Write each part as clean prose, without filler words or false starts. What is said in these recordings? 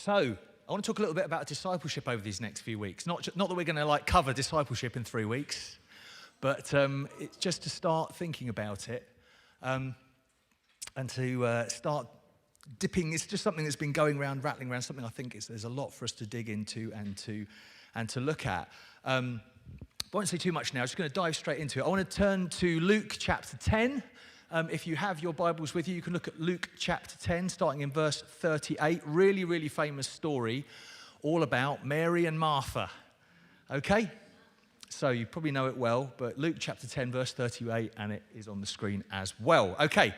So, I want to talk a little bit about discipleship over these next few weeks. Not that we're going to cover discipleship in 3 weeks, but it's just to start thinking about it and to start dipping. It's just something that's been going around, rattling around. Something I think there's a lot for us to dig into and to look at. I won't say too much now. I'm just going to dive straight into it. I want to turn to Luke chapter 10. If you have your Bibles with you, you can look at Luke chapter 10, starting in verse 38. Really, really famous story, all about Mary and Martha. Okay? So you probably know it well, but Luke chapter 10, verse 38, and it is on the screen as well. Okay.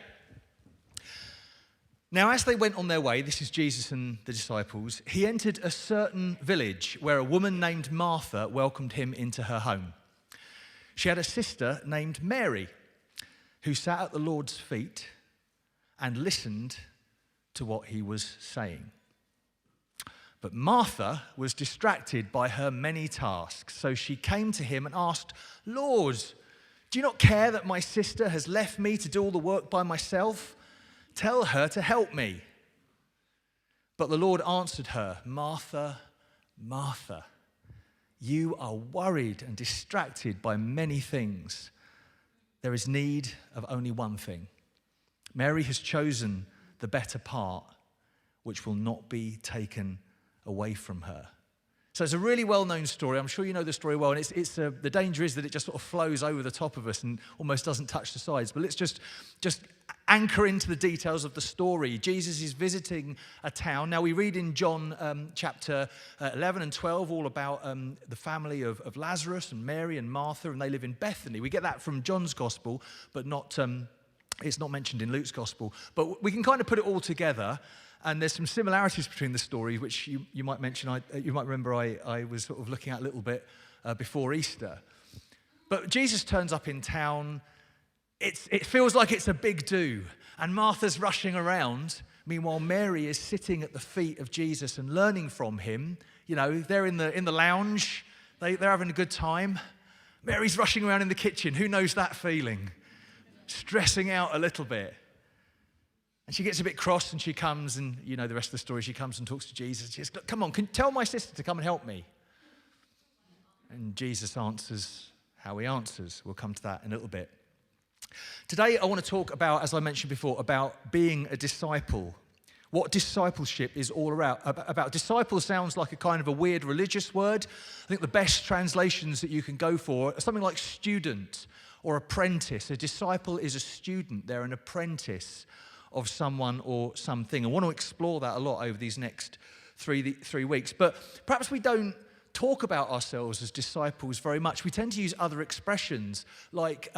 Now, as they went on their way, this is Jesus and the disciples, he entered a certain village where a woman named Martha welcomed him into her home. She had a sister named Mary, who sat at the Lord's feet and listened to what he was saying. But Martha was distracted by her many tasks, so she came to him and asked, "Lord, do you not care that my sister has left me to do all the work by myself? Tell her to help me." But the Lord answered her, "Martha, Martha, you are worried and distracted by many things. There is need of only one thing. Mary has chosen the better part, which will not be taken away from her." So it's a really well-known story. I'm sure you know the story well, and the danger is that it just sort of flows over the top of us and almost doesn't touch the sides. But let's just anchor into the details of the story. Jesus is visiting a town. Now we read in John chapter 11 and 12 all about the family of Lazarus and Mary and Martha, and they live in Bethany. We get that from John's gospel, but it's not mentioned in Luke's gospel. But we can kind of put it all together. And there's some similarities between the stories, which you might mention. You might remember I was sort of looking at a little bit before Easter. But Jesus turns up in town. It feels like it's a big do. And Martha's rushing around. Meanwhile, Mary is sitting at the feet of Jesus and learning from him. You know, they're in the lounge. They're having a good time. Mary's rushing around in the kitchen. Who knows that feeling? Stressing out a little bit. And she gets a bit cross and she comes, and you know the rest of the story. She comes and talks to Jesus. She says, "Come on, tell my sister to come and help me." And Jesus answers how he answers. We'll come to that in a little bit. Today I want to talk about, as I mentioned before, about being a disciple. What discipleship is all about. Disciple sounds like a kind of a weird religious word. I think the best translations that you can go for are something like student or apprentice. A disciple is a student. They're an apprentice of someone or something. I want to explore that a lot over these next three weeks. But perhaps we don't talk about ourselves as disciples very much. We tend to use other expressions like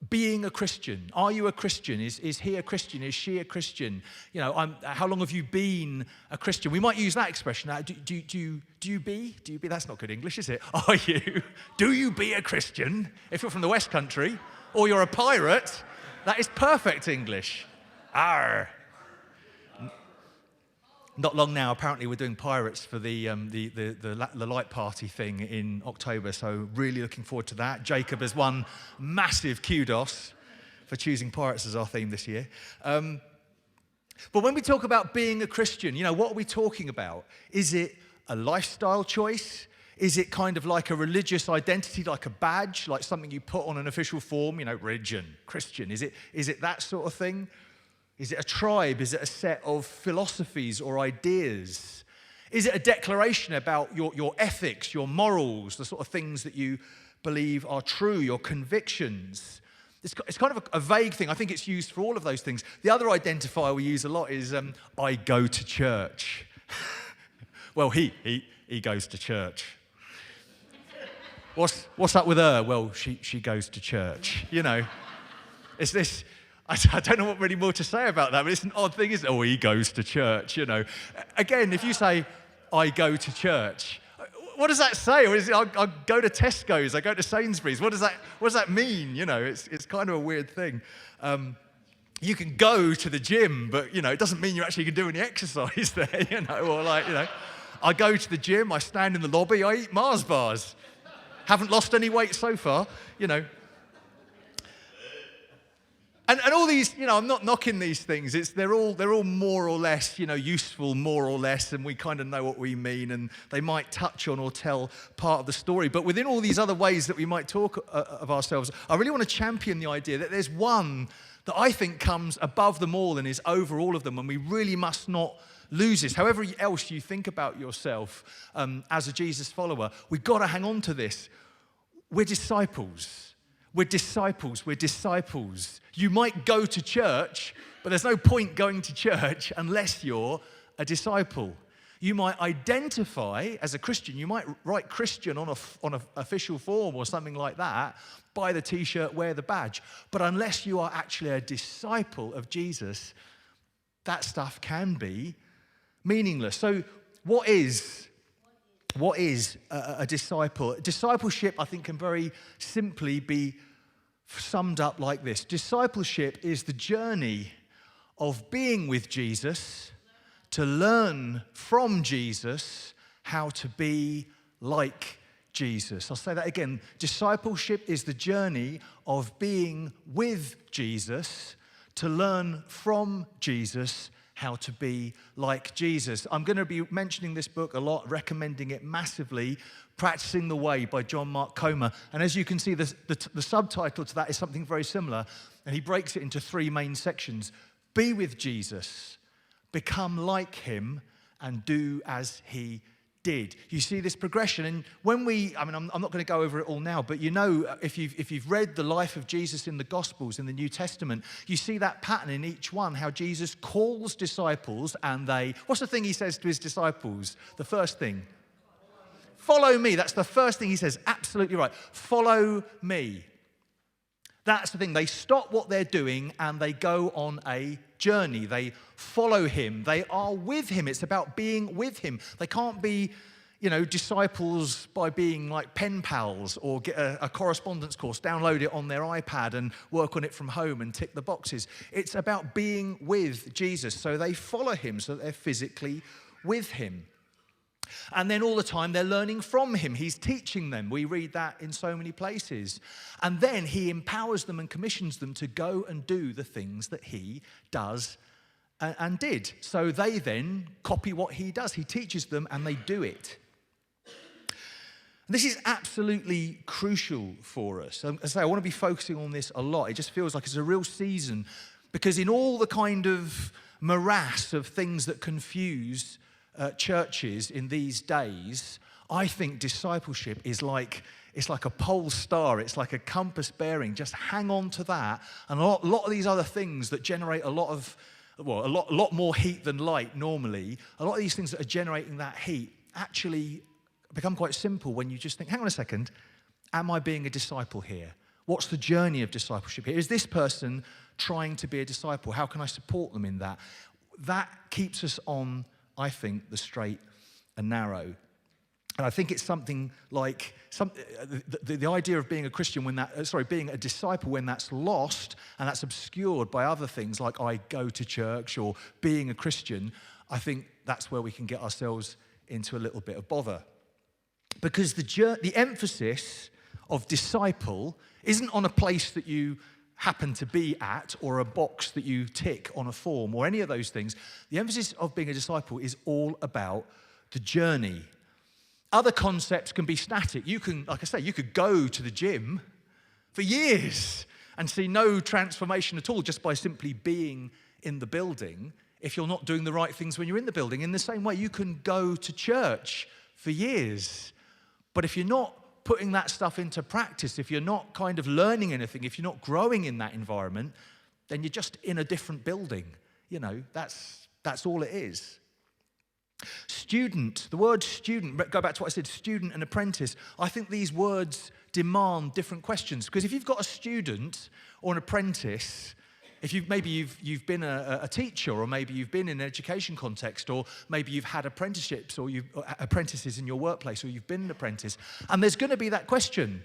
being a Christian. Are you a Christian? Is he a Christian? Is she a Christian? You know, how long have you been a Christian? We might use that expression. Do you be? That's not good English, is it? Are you? Do you be a Christian? If you're from the West Country or you're a pirate, that is perfect English. Arr. Not long now, apparently we're doing pirates for the light party thing in October, so really looking forward to that. Jacob has won massive kudos for choosing pirates as our theme this year. But when we talk about being a Christian, you know, what are we talking about? Is it a lifestyle choice? Is it kind of like a religious identity, like a badge, like something you put on an official form, you know, religion, Christian? Is it that sort of thing? Is it a tribe? Is it a set of philosophies or ideas? Is it a declaration about your ethics, your morals, the sort of things that you believe are true, your convictions? It's kind of a vague thing. I think it's used for all of those things. The other identifier we use a lot is I go to church. Well, he goes to church. What's up with her? Well, she goes to church. You know, it's this. I don't know what really more to say about that, but it's an odd thing, isn't it? Oh, he goes to church, you know. Again, if you say, I go to church, what does that say? Or is it, I go to Tesco's, I go to Sainsbury's. What does that mean? You know, it's kind of a weird thing. You can go to the gym, but, you know, it doesn't mean you actually can do any exercise there, you know. Or like, you know, I go to the gym, I stand in the lobby, I eat Mars bars. Haven't lost any weight so far, you know. And all these, I'm not knocking these things. They're all more or less, useful, more or less, and we kind of know what we mean, and they might touch on or tell part of the story. But within all these other ways that we might talk of ourselves, I really want to champion the idea that there's one that I think comes above them all and is over all of them, and we really must not lose this. However else you think about yourself as a Jesus follower, we've got to hang on to this. We're disciples. We're disciples. We're disciples. You might go to church, but there's no point going to church unless you're a disciple. You might identify as a Christian. You might write Christian on an official form or something like that, buy the T-shirt, wear the badge. But unless you are actually a disciple of Jesus, that stuff can be meaningless. So what is a disciple? Discipleship, I think, can very simply be summed up like this. Discipleship is the journey of being with Jesus to learn from Jesus how to be like Jesus. I'll say that again. Discipleship is the journey of being with Jesus to learn from Jesus how to be like Jesus. I'm going to be mentioning this book a lot, recommending it massively, Practicing the Way by John Mark Comer. And as you can see, the subtitle to that is something very similar, and he breaks it into three main sections. Be with Jesus, become like him, and do as he did. You see this progression, and when I'm not going to go over it all now, but if you've read the life of Jesus in the Gospels in the New Testament, you see that pattern in each one, how Jesus calls disciples and what's the thing he says to his disciples? The first thing, follow me. That's the first thing he says, absolutely right. Follow me. That's the thing. They stop what they're doing and they go on a journey. They follow him. They are with him. It's about being with him. They can't be, disciples by being like pen pals or get a correspondence course, download it on their iPad and work on it from home and tick the boxes. It's about being with Jesus. So they follow him so that they're physically with him. And then all the time they're learning from him. He's teaching them. We read that in so many places. And then he empowers them and commissions them to go and do the things that he does and did. So they then copy what he does. He teaches them and they do it. This is absolutely crucial for us. As I say, I want to be focusing on this a lot. It just feels like it's a real season because in all the kind of morass of things that confuse churches in these days, I think discipleship is like a pole star. It's like a compass bearing. Just hang on to that. And a lot of these other things that generate a lot more heat than light normally, a lot of these things that are generating that heat actually become quite simple when you just think, hang on a second, am I being a disciple here? What's the journey of discipleship here? Is this person trying to be a disciple? How can I support them in that? That keeps us on, I think, the straight and narrow. And I think it's something like the idea of being a Christian being a disciple when that's lost and that's obscured by other things like I go to church or being a Christian. I think that's where we can get ourselves into a little bit of bother. Because the emphasis of disciple isn't on a place that you happen to be at or a box that you tick on a form or any of those things. The emphasis of being a disciple is all about the journey. Other concepts can be static. You could go to the gym for years and see no transformation at all just by simply being in the building if you're not doing the right things when you're in the building. In the same way, you can go to church for years, but if you're not putting that stuff into practice, if you're not kind of learning anything, if you're not growing in that environment, then you're just in a different building. That's all it is. Student, the word student, go back to what I said, student and apprentice. I think these words demand different questions, because if you've got a student or an apprentice, if you've been a teacher, or maybe you've been in an education context, or maybe you've had apprenticeships or apprentices in your workplace, or you've been an apprentice, and there's going to be that question,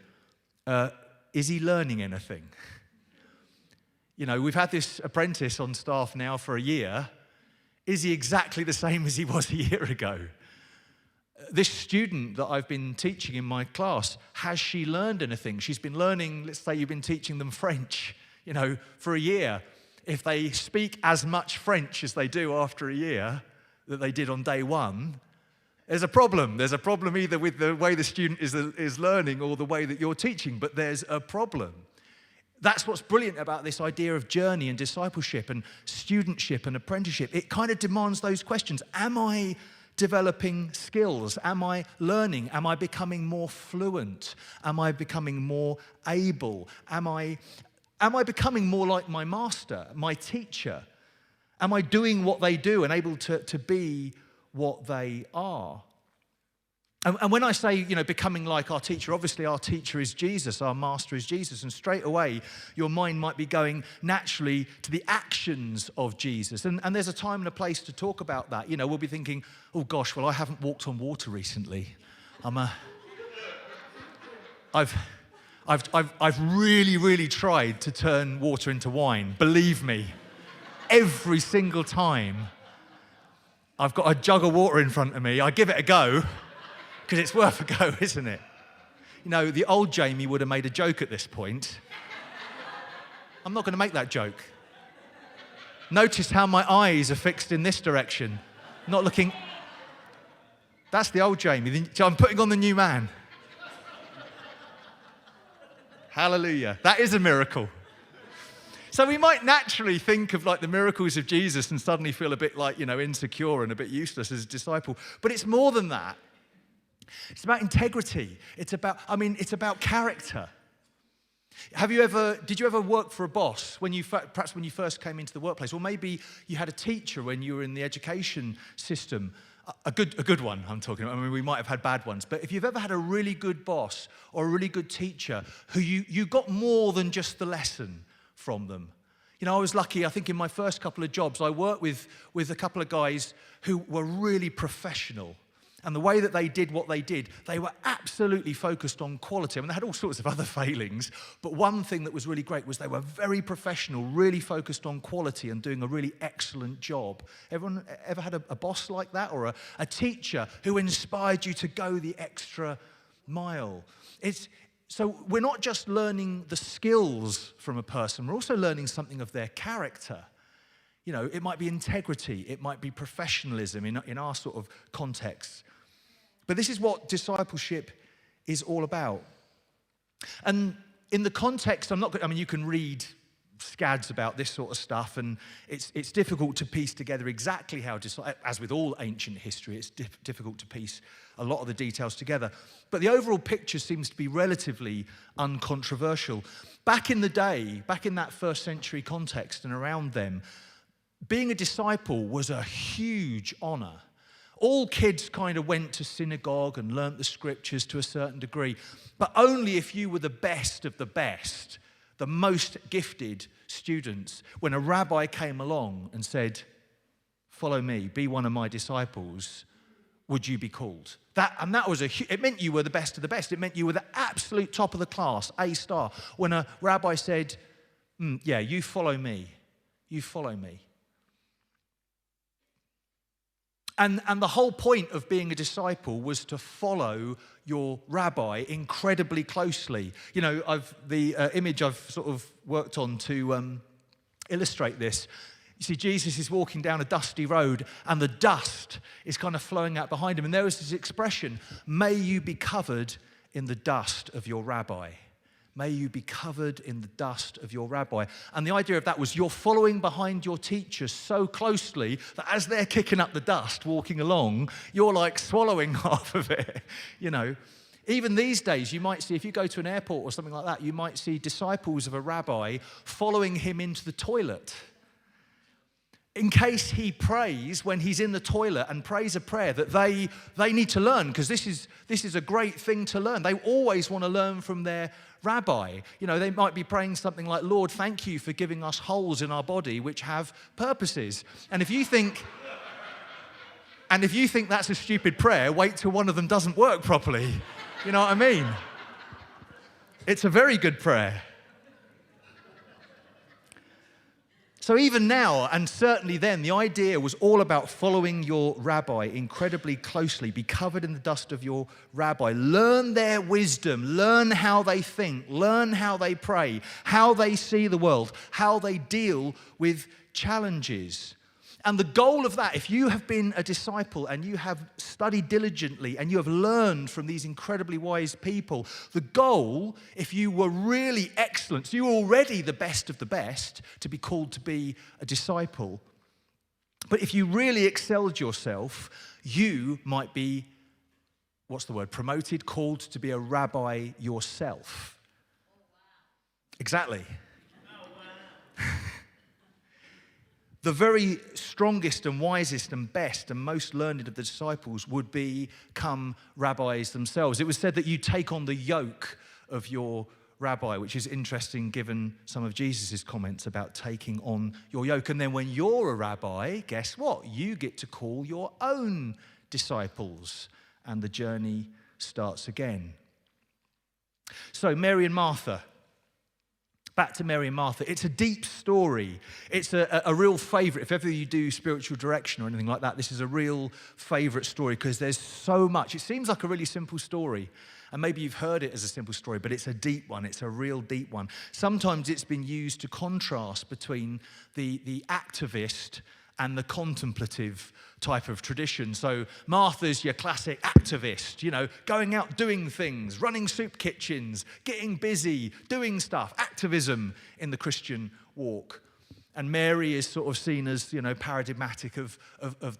is he learning anything? We've had this apprentice on staff now for a year. Is he exactly the same as he was a year ago? This student that I've been teaching in my class, has she learned anything? She's been learning, let's say you've been teaching them French. for a year. If they speak as much French as they do after a year that they did on day one, there's a problem. There's a problem either with the way the student is learning or the way that you're teaching, but there's a problem. That's what's brilliant about this idea of journey and discipleship and studentship and apprenticeship. It kind of demands those questions. Am I developing skills? Am I learning? Am I becoming more fluent? Am I becoming more able? Am I becoming more like my master, my teacher? Am I doing what they do and able to be what they are? And when I say, becoming like our teacher, obviously our teacher is Jesus, our master is Jesus. And straight away, your mind might be going naturally to the actions of Jesus. And there's a time and a place to talk about that. We'll be thinking, oh gosh, well, I haven't walked on water recently. I've really, really tried to turn water into wine. Believe me, every single time I've got a jug of water in front of me, I give it a go, because it's worth a go, isn't it? The old Jamie would have made a joke at this point. I'm not going to make that joke. Notice how my eyes are fixed in this direction, not looking. That's the old Jamie. So I'm putting on the new man. Hallelujah. That is a miracle. So we might naturally think of like the miracles of Jesus and suddenly feel a bit like, insecure and a bit useless as a disciple. But it's more than that. It's about integrity. It's about character. Did you ever work for a boss perhaps when you first came into the workplace? Or maybe you had a teacher when you were in the education system. A good one I'm talking about. We might have had bad ones. But if you've ever had a really good boss or a really good teacher who you got more than just the lesson from them. I was lucky, I think in my first couple of jobs, I worked with a couple of guys who were really professional. And the way that they did what they did, they were absolutely focused on quality. They had all sorts of other failings, but one thing that was really great was they were very professional, really focused on quality and doing a really excellent job. Everyone ever had a boss like that, or a teacher who inspired you to go the extra mile? So we're not just learning the skills from a person, we're also learning something of their character. It might be integrity, it might be professionalism in our sort of context. But this is what discipleship is all about. And in the context, you can read scads about this sort of stuff, and it's difficult to piece together exactly how, as with all ancient history, it's difficult to piece a lot of the details together. But the overall picture seems to be relatively uncontroversial. Back in the day, back in that first century context and around them, being a disciple was a huge honor. All kids kind of went to synagogue and learnt the scriptures to a certain degree, but only if you were the best of the best, the most gifted students. When a rabbi came along and said, "Follow me, be one of my disciples," would you be called? That was it meant you were the best of the best. It meant you were the absolute top of the class, A star. When a rabbi said, "Yeah, you follow me, you follow me." And the whole point of being a disciple was to follow your rabbi incredibly closely. The image I've sort of worked on to illustrate this. You see, Jesus is walking down a dusty road and the dust is kind of flowing out behind him. And there is this expression, "May you be covered in the dust of your rabbi." May you be covered in the dust of your rabbi. And the idea of that was you're following behind your teacher so closely that as they're kicking up the dust, walking along, you're like swallowing half of it, Even these days, you might see, if you go to an airport or something like that, you might see disciples of a rabbi following him into the toilet. In case he prays when he's in the toilet and prays a prayer that they need to learn, because this is a great thing to learn. They always want to learn from their rabbi. They might be praying something like, "Lord, thank you for giving us holes in our body which have purposes." And if you think that's a stupid prayer, wait till one of them doesn't work properly. You know what I mean? It's a very good prayer. So even now, and certainly then, the idea was all about following your rabbi incredibly closely, be covered in the dust of your rabbi, learn their wisdom, learn how they think, learn how they pray, how they see the world, how they deal with challenges. And the goal of that, if you have been a disciple and you have studied diligently and you have learned from these incredibly wise people, the goal, if you were really excellent, so you were already the best of the best to be called to be a disciple, but if you really excelled yourself, you might be, promoted, called to be a rabbi yourself. Oh, wow. Exactly. Oh, wow. The very strongest and wisest and best and most learned of the disciples would become rabbis themselves. It was said that you take on the yoke of your rabbi, which is interesting given some of Jesus' comments about taking on your yoke. And then when you're a rabbi, guess what? You get to call your own disciples, and the journey starts again. So Mary and Martha. Back to Mary and Martha. It's a deep story. It's a real favourite. If ever you do spiritual direction or anything like that, this is a real favourite story because there's so much. It seems like a really simple story, and maybe you've heard it as a simple story, but it's a deep one. It's a real deep one. Sometimes it's been used to contrast between the activist and the contemplative type of tradition. So Martha's your classic activist, going out doing things, running soup kitchens, getting busy, doing stuff, activism in the Christian walk. And Mary is sort of seen as, paradigmatic of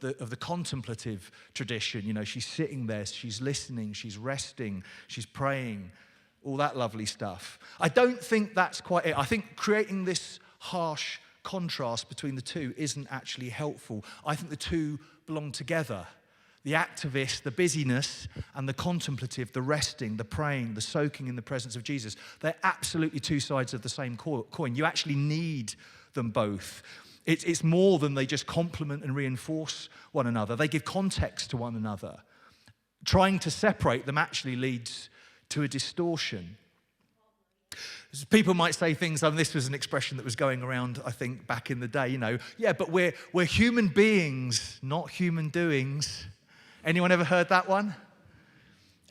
the contemplative tradition. She's sitting there, she's listening, she's resting, she's praying, all that lovely stuff. I don't think that's quite it. I think creating this harsh contrast between the two isn't actually helpful. I think the two belong together. The activist, the busyness, and the contemplative, the resting, the praying, the soaking in the presence of Jesus. They're absolutely two sides of the same coin. You actually need them both. It's more than they just complement and reinforce one another. They give context to one another. Trying to separate them actually leads to a distortion. People might say things, this was an expression that was going around, I think, back in the day, but we're human beings, not human doings. Anyone ever heard that one?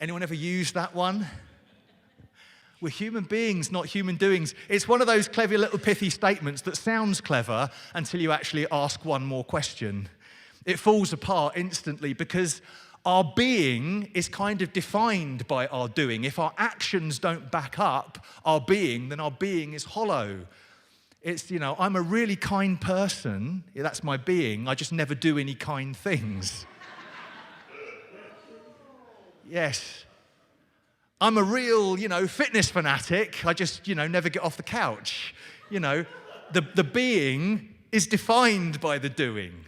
Anyone ever used that one? We're human beings, not human doings. It's one of those clever little pithy statements that sounds clever until you actually ask one more question. It falls apart instantly because our being is kind of defined by our doing. If our actions don't back up our being, then our being is hollow. It's, I'm a really kind person. Yeah, that's my being. I just never do any kind things. Yes. I'm a real, fitness fanatic. I just, never get off the couch. The being is defined by the doing.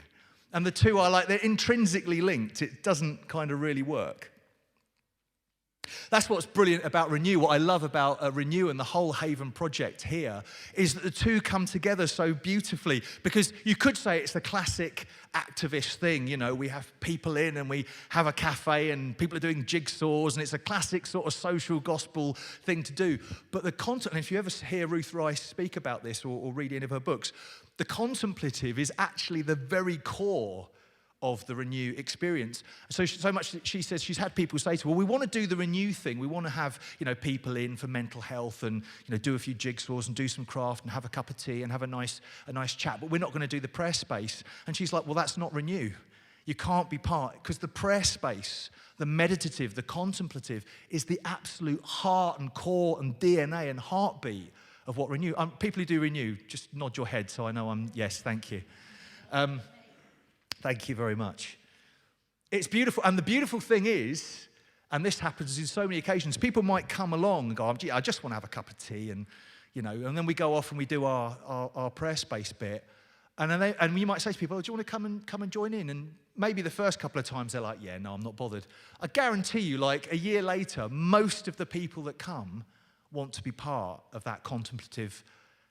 And the two are they're intrinsically linked. It doesn't kind of really work. That's what's brilliant about Renew. What I love about Renew and the whole Haven project here is that the two come together so beautifully, because you could say it's the classic activist thing. We have people in and we have a cafe and people are doing jigsaws, and it's a classic sort of social gospel thing to do. But the content, and if you ever hear Ruth Rice speak about this or read any of her books, the contemplative is actually the very core of the Renew experience. So much that she says she's had people say to her, well, we want to do the Renew thing. We want to have, people in for mental health and, do a few jigsaws and do some craft and have a cup of tea and have a nice chat, but we're not going to do the prayer space. And she's like, well, that's not Renew. You can't be part, because the prayer space, the meditative, the contemplative is the absolute heart and core and DNA and heartbeat of what Renew. People who do Renew, just nod your head so I know yes, thank you. Thank you very much. It's beautiful. And the beautiful thing is, and this happens in so many occasions, people might come along and go, gee, I just want to have a cup of tea. And, and then we go off and we do our prayer space bit. And you might say to people, oh, do you want to come and join in? And maybe the first couple of times they're like, yeah, no, I'm not bothered. I guarantee you, a year later, most of the people that come want to be part of that contemplative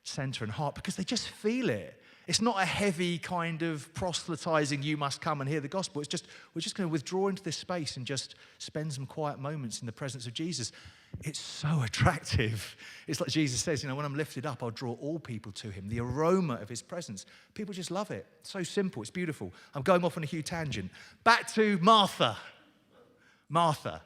center and heart because they just feel it. It's not a heavy kind of proselytizing, you must come and hear the gospel. It's just, we're just going to withdraw into this space and just spend some quiet moments in the presence of Jesus. It's so attractive. It's like Jesus says, when I'm lifted up, I'll draw all people to him. The aroma of his presence. People just love it. It's so simple. It's beautiful. I'm going off on a huge tangent. Back to Martha. Martha.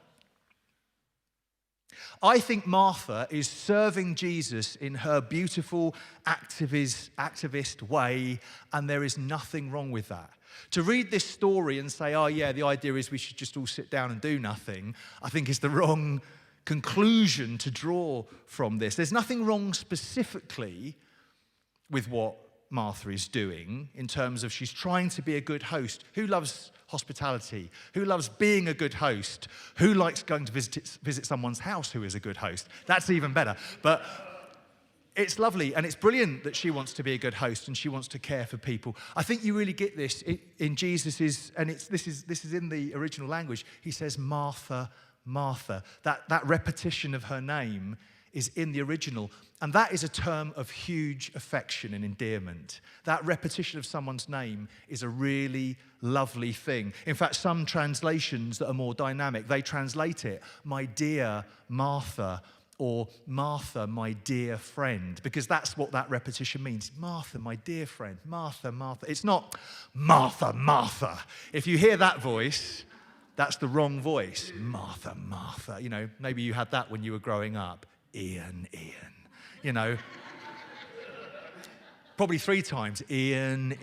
I think Martha is serving Jesus in her beautiful activist way, and there is nothing wrong with that. To read this story and say, oh yeah, the idea is we should just all sit down and do nothing, I think is the wrong conclusion to draw from this. There's nothing wrong specifically with what Martha is doing in terms of she's trying to be a good host. Who loves hospitality? Who loves being a good host? Who likes going to visit someone's house who is a good host? That's even better. But it's lovely and it's brilliant that she wants to be a good host and she wants to care for people. I think you really get this in Jesus's, and this is in the original language. He says, Martha, Martha. That repetition of her name is in the original. And that is a term of huge affection and endearment. That repetition of someone's name is a really lovely thing. In fact, some translations that are more dynamic, they translate it, my dear Martha, or Martha, my dear friend, because that's what that repetition means. Martha, my dear friend. Martha, Martha. It's not Martha, Martha. If you hear that voice, that's the wrong voice. Martha, Martha. Maybe you had that when you were growing up. Ian. Probably 3 times. Ian.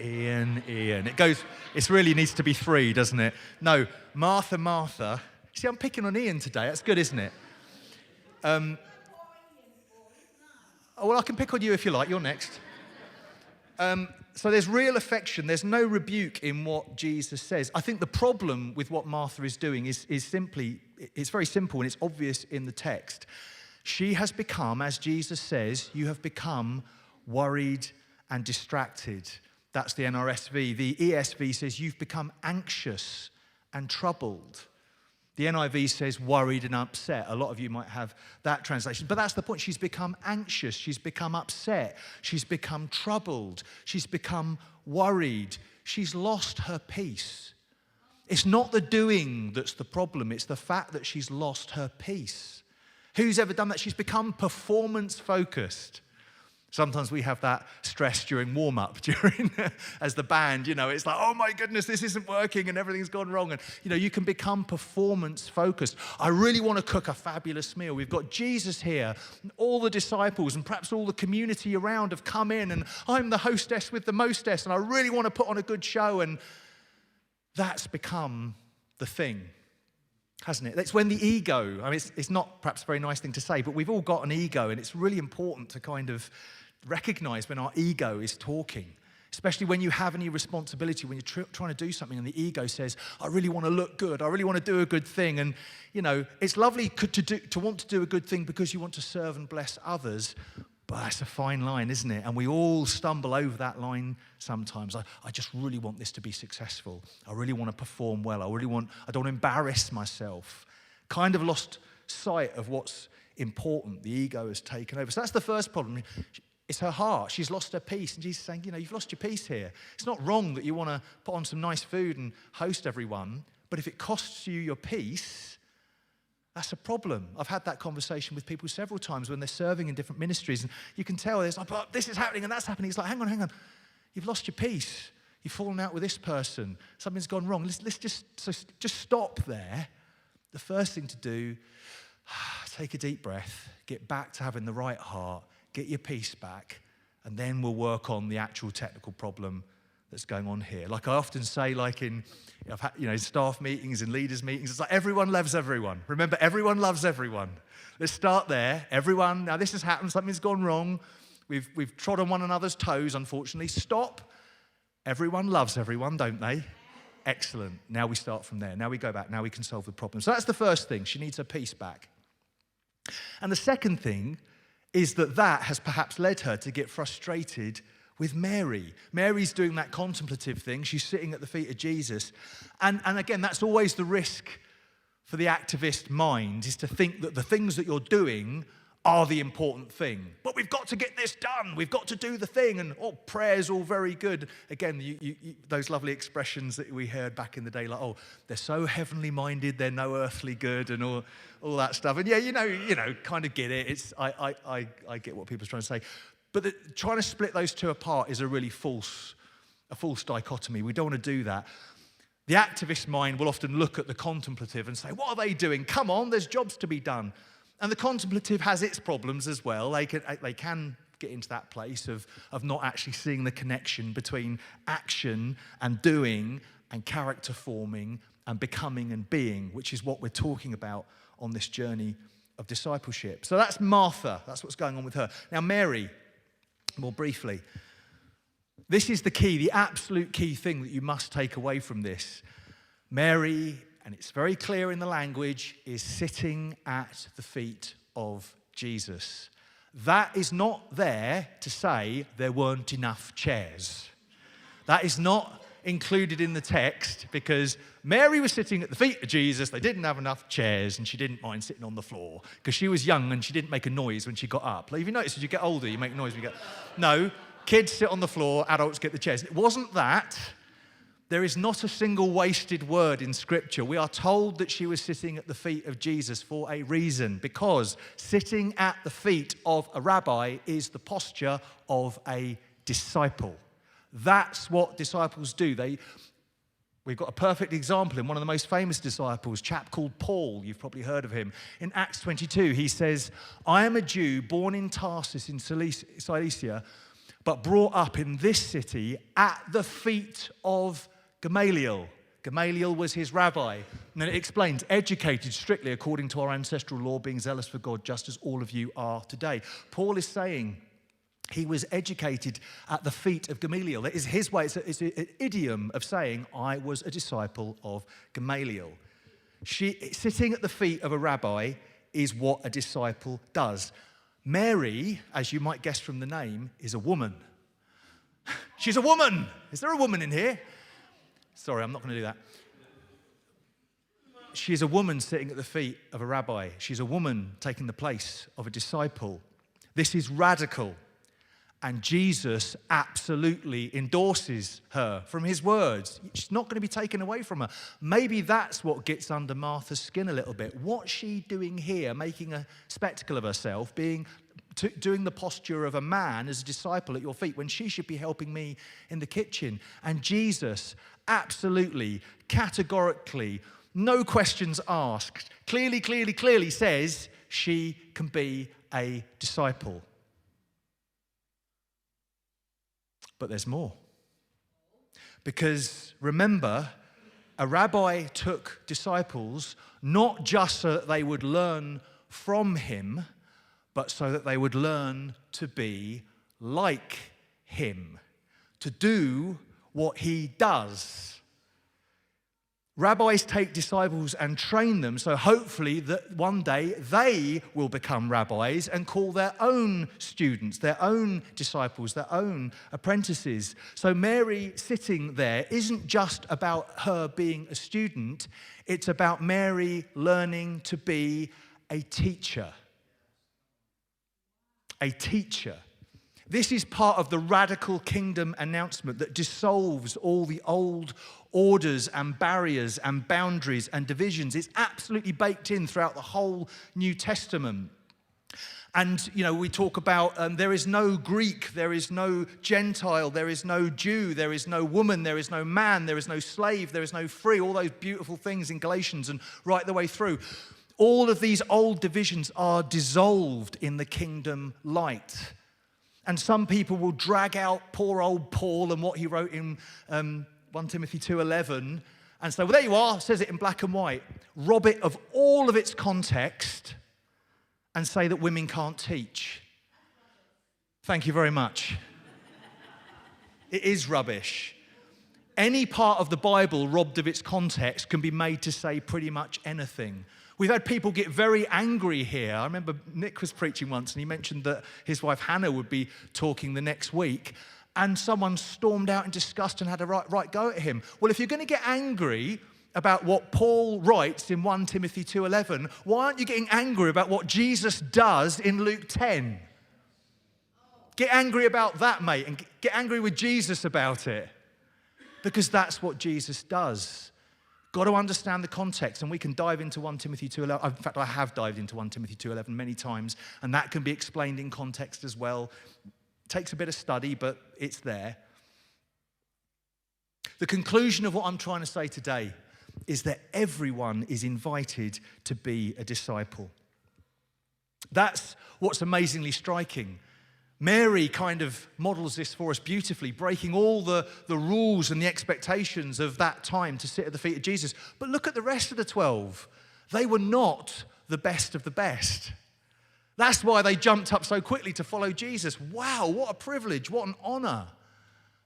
It really needs to be 3, doesn't it? No, Martha, Martha. See, I'm picking on Ian today. That's good, isn't it? Well, I can pick on you if you like. You're next. So there's real affection. There's no rebuke in what Jesus says. I think the problem with what Martha is doing is simply, it's very simple and it's obvious in the text. She has become, as Jesus says, you have become worried and distracted. That's the NRSV. The ESV says you've become anxious and troubled. The NIV says worried and upset. A lot of you might have that translation. But that's the point. She's become anxious. She's become upset. She's become troubled. She's become worried. She's lost her peace. It's not the doing that's the problem. It's the fact that she's lost her peace. Who's ever done that? She's become performance-focused. Sometimes we have that stress during warm-up, as the band, it's like, oh my goodness, this isn't working and everything's gone wrong. And, you can become performance-focused. I really want to cook a fabulous meal. We've got Jesus here, and all the disciples and perhaps all the community around have come in and I'm the hostess with the mostess and I really want to put on a good show, and that's become the thing. Hasn't it? That's when the ego, it's not perhaps a very nice thing to say, but we've all got an ego, and it's really important to kind of recognize when our ego is talking, especially when you have any responsibility, when you're trying to do something and the ego says, I really want to look good, I really want to do a good thing. And, it's lovely to want to do a good thing because you want to serve and bless others, but that's a fine line, isn't it? And we all stumble over that line sometimes. I just really want this to be successful. I really want to perform well. I don't want to embarrass myself. Kind of lost sight of what's important. The ego has taken over. So that's the first problem. It's her heart. She's lost her peace. And Jesus is saying, you've lost your peace here. It's not wrong that you want to put on some nice food and host everyone, but if it costs you your peace, that's a problem. I've had that conversation with people several times when they're serving in different ministries, and you can tell there's like, but this is happening and that's happening. It's like, hang on. You've lost your peace. You've fallen out with this person. Something's gone wrong. Let's just stop there. The first thing to do, take a deep breath, get back to having the right heart, get your peace back, and then we'll work on the actual technical problem that's going on here. Like I often say, like I've had, staff meetings and leaders meetings, it's like everyone loves everyone. Remember, everyone loves everyone. Let's start there. Everyone, now this has happened, something's gone wrong. We've trod on one another's toes, unfortunately. Stop. Everyone loves everyone, don't they? Excellent. Now we start from there. Now we go back. Now we can solve the problem. So that's the first thing. She needs her peace back. And the second thing is that has perhaps led her to get frustrated with Mary. Mary's doing that contemplative thing. She's sitting at the feet of Jesus. And again, that's always the risk for the activist mind, is to think that the things that you're doing are the important thing. But we've got to get this done. We've got to do the thing. And prayer's all very good. Again, those lovely expressions that we heard back in the day, like, they're so heavenly minded, they're no earthly good, and all that stuff. And yeah, you know, kind of get it. I get what people's trying to say. But trying to split those two apart is a really false dichotomy. We don't want to do that. The activist mind will often look at the contemplative and say, what are they doing? Come on, there's jobs to be done. And the contemplative has its problems as well. They can get into that place of not actually seeing the connection between action and doing and character forming and becoming and being, which is what we're talking about on this journey of discipleship. So that's Martha. That's what's going on with her. Now, Mary, more briefly. This is the key, the absolute key thing that you must take away from this. Mary, and it's very clear in the language, is sitting at the feet of Jesus. That is not there to say there weren't enough chairs. That is not included in the text because Mary was sitting at the feet of Jesus. They didn't have enough chairs and she didn't mind sitting on the floor because she was young and she didn't make a noise when she got up. Like, if you notice, as you get older, you make noise when you get... No, kids sit on the floor, adults get the chairs. It wasn't that. There is not a single wasted word in Scripture. We are told that she was sitting at the feet of Jesus for a reason, because sitting at the feet of a rabbi is the posture of a disciple. That's what disciples do. We've got a perfect example in one of the most famous disciples, a chap called Paul. You've probably heard of him. In Acts 22, he says, I am a Jew born in Tarsus in Cilicia, but brought up in this city at the feet of Gamaliel. Gamaliel was his rabbi. And then it explains, educated strictly according to our ancestral law, being zealous for God, just as all of you are today. Paul is saying he was educated at the feet of Gamaliel. That is his way. It's an idiom of saying, I was a disciple of Gamaliel. Sitting at the feet of a rabbi is what a disciple does. Mary, as you might guess from the name, is a woman. She's a woman. Is there a woman in here? Sorry, I'm not going to do that. She's a woman sitting at the feet of a rabbi. She's a woman taking the place of a disciple. This is radical. And Jesus absolutely endorses her from his words. She's not going to be taken away from her. Maybe that's what gets under Martha's skin a little bit. What's she doing here, making a spectacle of herself, doing the posture of a man as a disciple at your feet when she should be helping me in the kitchen? And Jesus absolutely, categorically, no questions asked, clearly says she can be a disciple. But there's more. Because remember, a rabbi took disciples not just so that they would learn from him, but so that they would learn to be like him, to do what he does. Rabbis take disciples and train them, so hopefully that one day they will become rabbis and call their own students, their own disciples, their own apprentices. So Mary sitting there isn't just about her being a student, it's about Mary learning to be a teacher. A teacher. This is part of the radical kingdom announcement that dissolves all the old orders and barriers and boundaries and divisions. It's absolutely baked in throughout the whole New Testament. And, we talk about there is no Greek, there is no Gentile, there is no Jew, there is no woman, there is no man, there is no slave, there is no free, all those beautiful things in Galatians and right the way through. All of these old divisions are dissolved in the kingdom light. And some people will drag out poor old Paul and what he wrote in 1 Timothy 2:11 and say, well, there you are, says it in black and white. Rob it of all of its context and say that women can't teach. Thank you very much. It is rubbish. Any part of the Bible robbed of its context can be made to say pretty much anything. We've had people get very angry here. I remember Nick was preaching once and he mentioned that his wife Hannah would be talking the next week, and someone stormed out in disgust and had a right go at him. Well, if you're going to get angry about what Paul writes in 1 Timothy 2:11, why aren't you getting angry about what Jesus does in Luke 10? Get angry about that, mate, and get angry with Jesus about it. Because that's what Jesus does. Got to understand the context, and we can dive into 1 Timothy 2:11. In fact, I have dived into 1 Timothy 2:11 many times, and that can be explained in context as well. It takes a bit of study, but it's there. The conclusion of what I'm trying to say today is that everyone is invited to be a disciple. That's what's amazingly striking. Mary kind of models this for us beautifully, breaking all the rules and the expectations of that time to sit at the feet of Jesus. But look at the rest of the 12. They were not the best of the best. That's why they jumped up so quickly to follow Jesus. Wow, what a privilege, what an honor.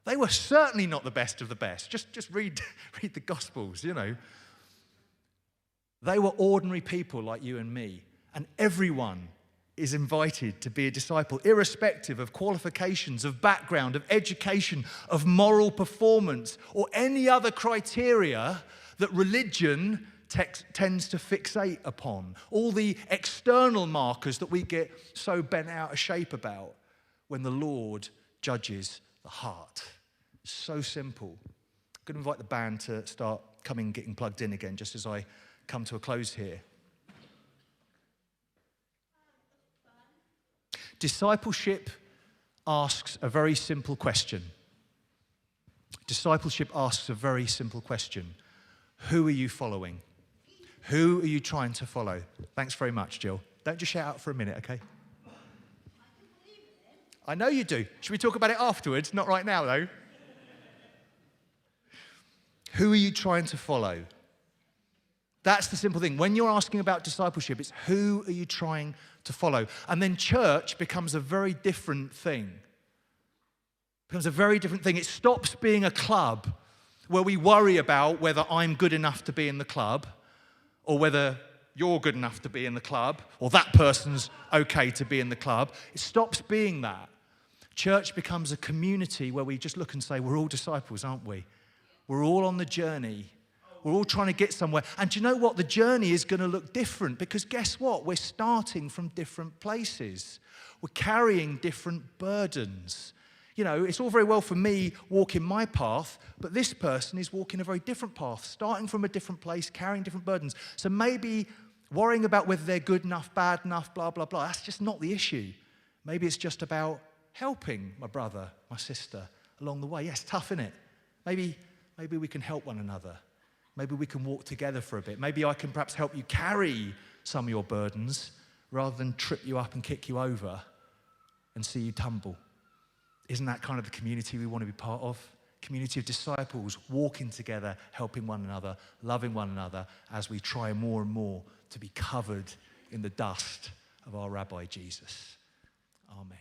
They were certainly not the best of the best. Just read the Gospels, you know. They were ordinary people like you and me, and everyone is invited to be a disciple, irrespective of qualifications, of background, of education, of moral performance, or any other criteria that religion tends to fixate upon. All the external markers that we get so bent out of shape about when the Lord judges the heart. So simple. I'm going to invite the band to start coming, getting plugged in again, just as I come to a close here. Discipleship asks a very simple question. Discipleship asks a very simple question. Who are you following? Who are you trying to follow? Thanks very much, Jill. Don't just shout out for a minute, okay? I know you do. Should we talk about it afterwards? Not right now, though. Who are you trying to follow? That's the simple thing. When you're asking about discipleship, it's who are you trying to follow? And then church becomes a very different thing. Becomes a very different thing. It stops being a club where we worry about whether I'm good enough to be in the club or whether you're good enough to be in the club or that person's okay to be in the club. It stops being that. Church becomes a community where we just look and say, we're all disciples, aren't we? We're all on the journey. We're all trying to get somewhere. And do you know what? The journey is going to look different because guess what? We're starting from different places. We're carrying different burdens. You know, it's all very well for me walking my path, but this person is walking a very different path, starting from a different place, carrying different burdens. So maybe worrying about whether they're good enough, bad enough, blah, blah, blah, that's just not the issue. Maybe it's just about helping my brother, my sister along the way. Yes, tough, isn't it? Maybe we can help one another. Maybe we can walk together for a bit. Maybe I can perhaps help you carry some of your burdens rather than trip you up and kick you over and see you tumble. Isn't that kind of the community we want to be part of? Community of disciples, walking together, helping one another, loving one another as we try more and more to be covered in the dust of our Rabbi Jesus. Amen.